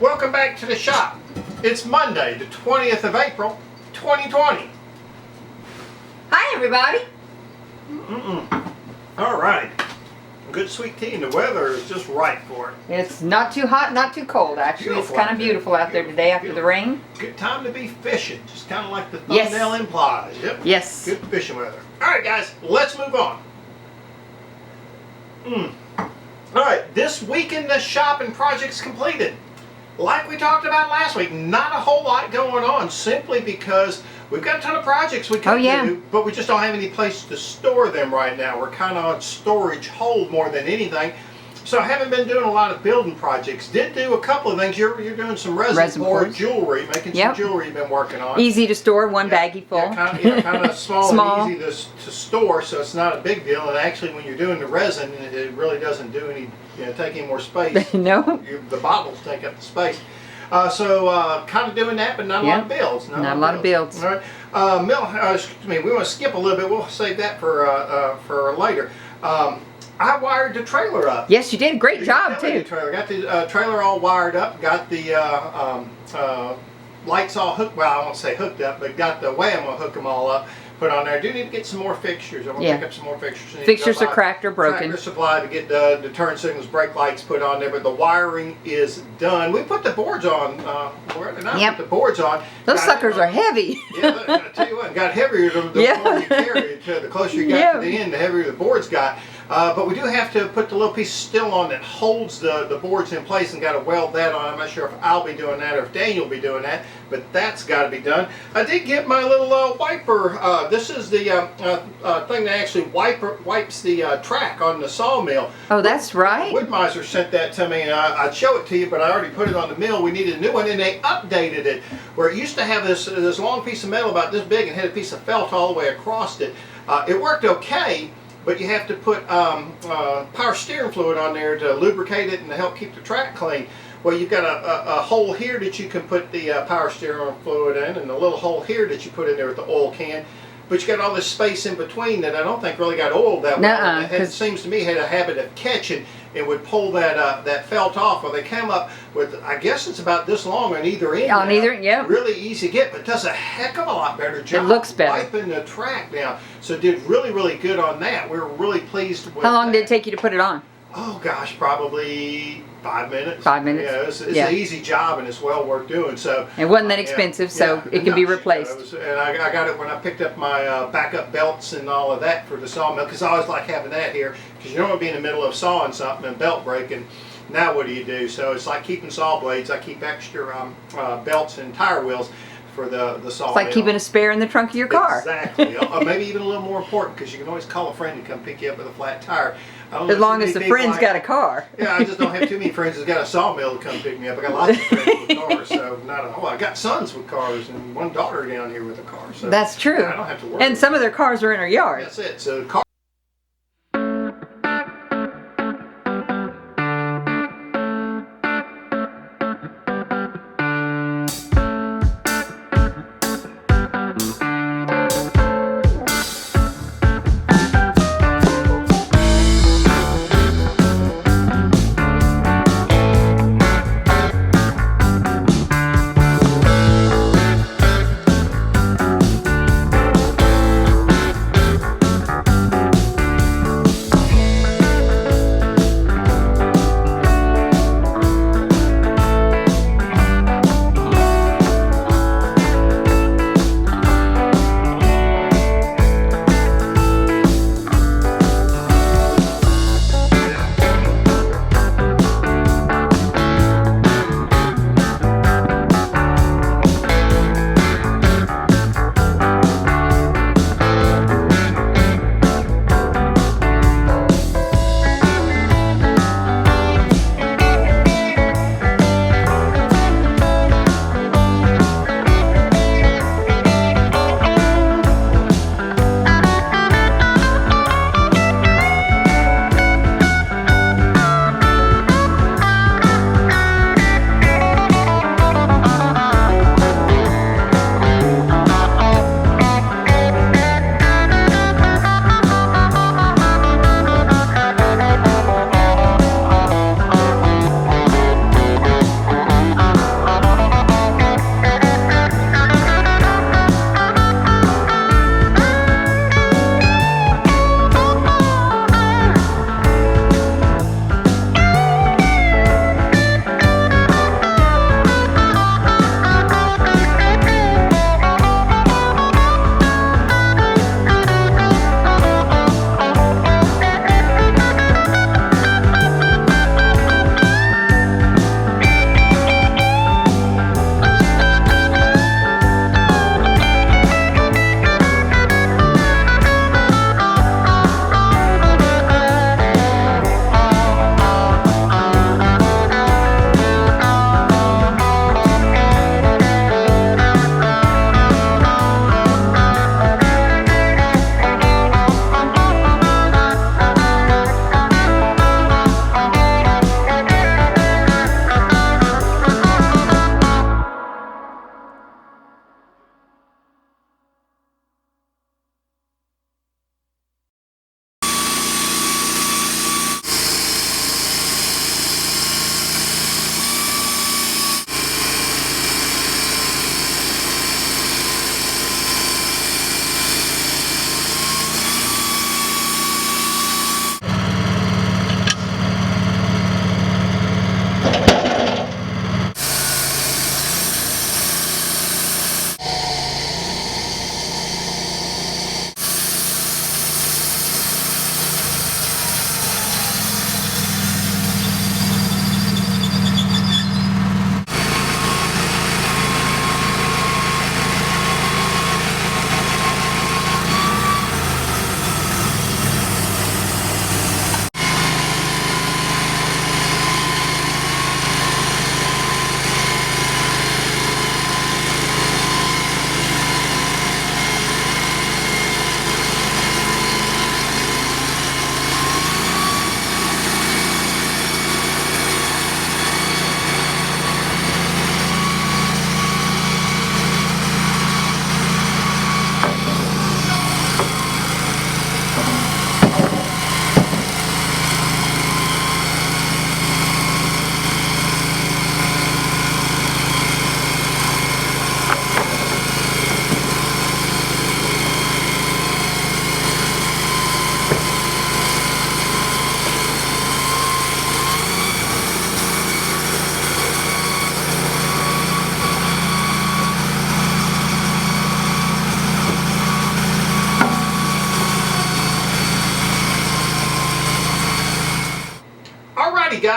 Welcome back to the shop. It's Monday, the 20th of April, 2020. Hi, everybody. All right. Good sweet tea, and the weather is just right for it. It's not too hot, not too cold, actually. Beautiful It's kind out of there. beautiful out there today after the rain. Good time to be fishing, just kind of like the Yes. thumbnail implies. Yep. Yes. Good fishing weather. All right, guys, let's move on. All right, this week in the shop and projects completed. Like we talked about last week, not a whole lot going on, simply because we've got a ton of projects we can do, but we just don't have any place to store them right now. We're kind of on storage hold more than anything. So I haven't been doing a lot of building projects. Did do a couple of things. You're doing some resin board jewelry, making some jewelry you've been working on. Easy to store, one baggie full. Yeah, kind of small and easy to store, so it's not a big deal. And actually, when you're doing the resin, it really doesn't do any, take any more space. No. The bottles take up the space. So kind of doing that, but not a lot of builds. Not a lot of builds. All right. Excuse me, we want to skip a little bit. We'll save that for later. I wired the trailer up. Yes, you did. Great job, too. Got the trailer all wired up. Got the lights all hooked. Well, I won't say hooked up, but got the way I'm going to hook them all up. Put on there. I do need to get some more fixtures. I'm going to pick up some more fixtures. Fixtures are cracked or broken. Tractor supply to get the turn signals, brake lights put on there, but the wiring is done. We put the boards on. Put the boards on. Those suckers are heavy. Yeah, I tell you what, it got heavier the more you carry it. The closer you got to the end, the heavier the boards got. But we do have to put the little piece of steel on that holds the boards in place, and got to weld that on. I'm not sure if I'll be doing that or if Daniel will be doing that, but that's got to be done. I did get my little wiper. This is the thing that actually wipes the track on the sawmill. Oh, that's right. WoodMizer sent that to me, and I'd show it to you, but I already put it on the mill. We needed a new one, and they updated it, where it used to have this long piece of metal about this big and had a piece of felt all the way across it. It worked okay, but you have to put power steering fluid on there to lubricate it and to help keep the track clean. Well, you've got a hole here that you can put the power steering fluid in, and a little hole here that you put in there with the oil can. But you got all this space in between that I don't think really got oiled that well. It seems to me had a habit of catching and would pull that felt off. Well, they came up with, I guess it's about this long on either end. On either end, yeah. Really easy to get, but does a heck of a lot better job. It looks better. Wiping the track down. So did really, really good on that. We were really pleased with How long did it take you to put it on? Oh gosh, probably 5 minutes. 5 minutes. Yeah, it's an easy job, and it's well worth doing. So it wasn't that expensive, so it can be replaced. And I got it when I picked up my backup belts and all of that for the sawmill, because I always like having that here, because you don't want to be in the middle of sawing something and belt breaking. Now what do? So it's like keeping saw blades. I keep extra belts and tire wheels for the saw. It's like keeping a spare in the trunk of your car. Exactly. Maybe even a little more important, because you can always call a friend to come pick you up with a flat tire. As long as the friend's got a car. Yeah, I just don't have too many friends that's got a sawmill to come pick me up. I got lots of friends with cars, so I got sons with cars and one daughter down here with a car. So that's true. I don't have to worry. And some of their cars are in our yard. That's it. So car.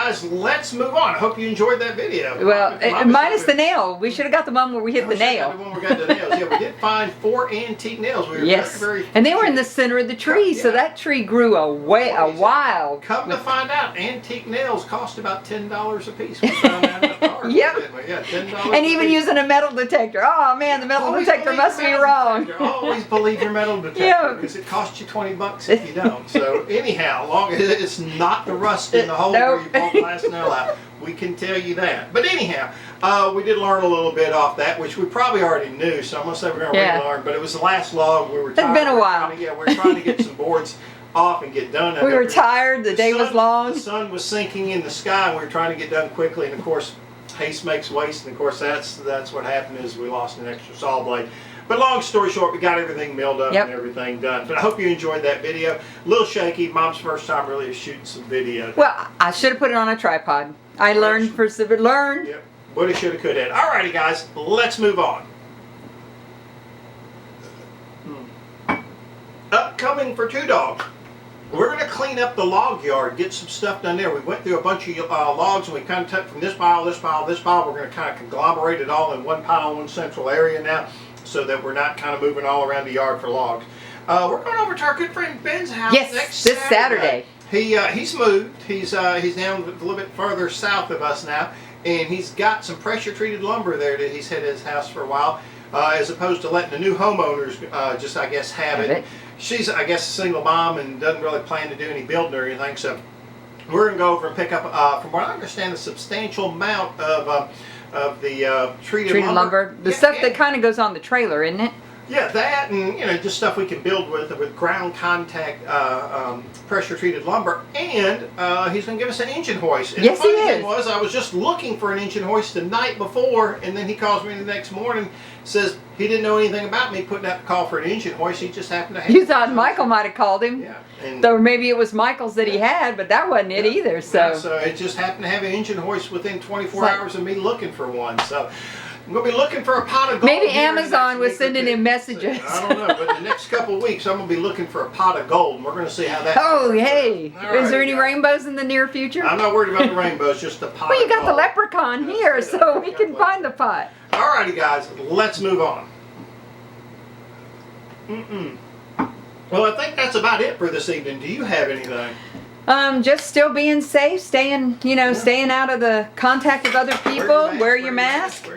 guys, let's move on. I hope you enjoyed that video. Well, minus the nail. We should have got the one where we hit the nail. When we got the nails. Yeah, we did find 4 antique nails. We were very and they were in the center of the tree, so that tree grew a while. Come to find out, antique nails cost about $10 a piece. We found that at the park, Yep. didn't we? Yeah, $10 And even using a metal detector. Oh man, the metal detector must be wrong. Always believe your metal detector because it costs you $20 if you don't. So anyhow, long as it's not the rust in the hole where you pull the last nail out, we can tell you that. But anyhow, we did learn a little bit off that, which we probably already knew. So I'm gonna say we're gonna relearn. But it was the last log. We were tired. It's been a while. We were trying to get some boards off and get done. We were tired. The day was long. The sun was sinking in the sky, and we were trying to get done quickly. And of course, haste makes waste. And of course, that's what happened is we lost an extra saw blade. But long story short, we got everything milled up and everything done. But I hope you enjoyed that video. A little shaky. Mom's first time really shooting some video. Well, I should have put it on a tripod. I learned. Yep. Woulda, shoulda, coulda. Alrighty, guys. Let's move on. Upcoming for Two Dogs. We're going to clean up the log yard, get some stuff done there. We went through a bunch of logs and we kind of took from this pile, this pile, this pile. We're going to kind of conglomerate it all in one pile, one central area now, so that we're not kind of moving all around the yard for logs. We're going over to our good friend Ben's house next this Saturday. He's moved. He's down a little bit further south of us now, and he's got some pressure treated lumber there that he's had at his house for a while, as opposed to letting the new homeowners just I guess have it. She's I guess a single mom and doesn't really plan to do any building or anything, so we're gonna go over and pick up from what I understand a substantial amount of the treated lumber. The stuff that kind of goes on the trailer, isn't it? Yeah, that and just stuff we can build with ground contact pressure treated lumber, and he's going to give us an engine hoist. And yes, the funny he is. thing was, I was just looking for an engine hoist the night before, and then he calls me the next morning, says he didn't know anything about me putting out the call for an engine hoist. He just happened to have. You thought Michael might have called him. Yeah. Or maybe it was Michael's that he had, but that wasn't it either. So. So it just happened to have an engine hoist within 24 hours of me looking for one. So. I'm going to be looking for a pot of gold. Maybe Amazon was sending him messages. I don't know, but the next couple of weeks I'm going to be looking for a pot of gold, and we're going to see how that Oh, hey. Right, is there any rainbows in the near future? I'm not worried about the rainbows, just a pot Well, you of got gold. the leprechaun here, so we can find the pot. Alrighty, guys, let's move on. Well, I think that's about it for this evening. Do you have anything? Just still being safe, staying out of the contact of other people. Wear your mask.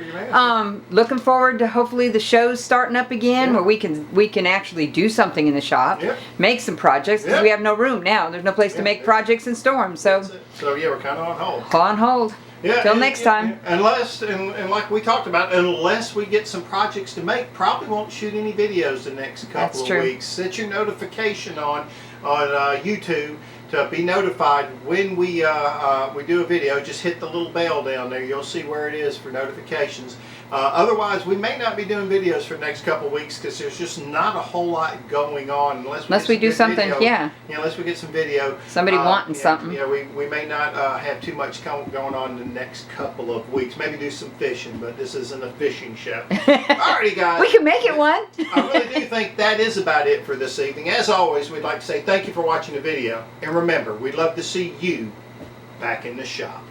Looking forward to hopefully the shows starting up again, where we can actually do something in the shop, make some projects because we have no room now. There's no place to make projects and store them. So yeah, we're kind of on hold. On hold. Yeah. Till next time. Unless and like we talked about, unless we get some projects to make, probably won't shoot any videos the next couple of weeks. Set your notification on YouTube to be notified when we do a video. Just hit the little bell down there. You'll see where it is for notifications. Otherwise, we may not be doing videos for the next couple of weeks because there's just not a whole lot going on unless we do something. Video, unless we get some video. Somebody wanting something. Yeah, we may not have too much going on the next couple of weeks. Maybe do some fishing, but this isn't a fishing show. Alrighty, guys. We can make it one. I really do think that is about it for this evening. As always, we'd like to say thank you for watching the video. And remember, we'd love to see you back in the shop.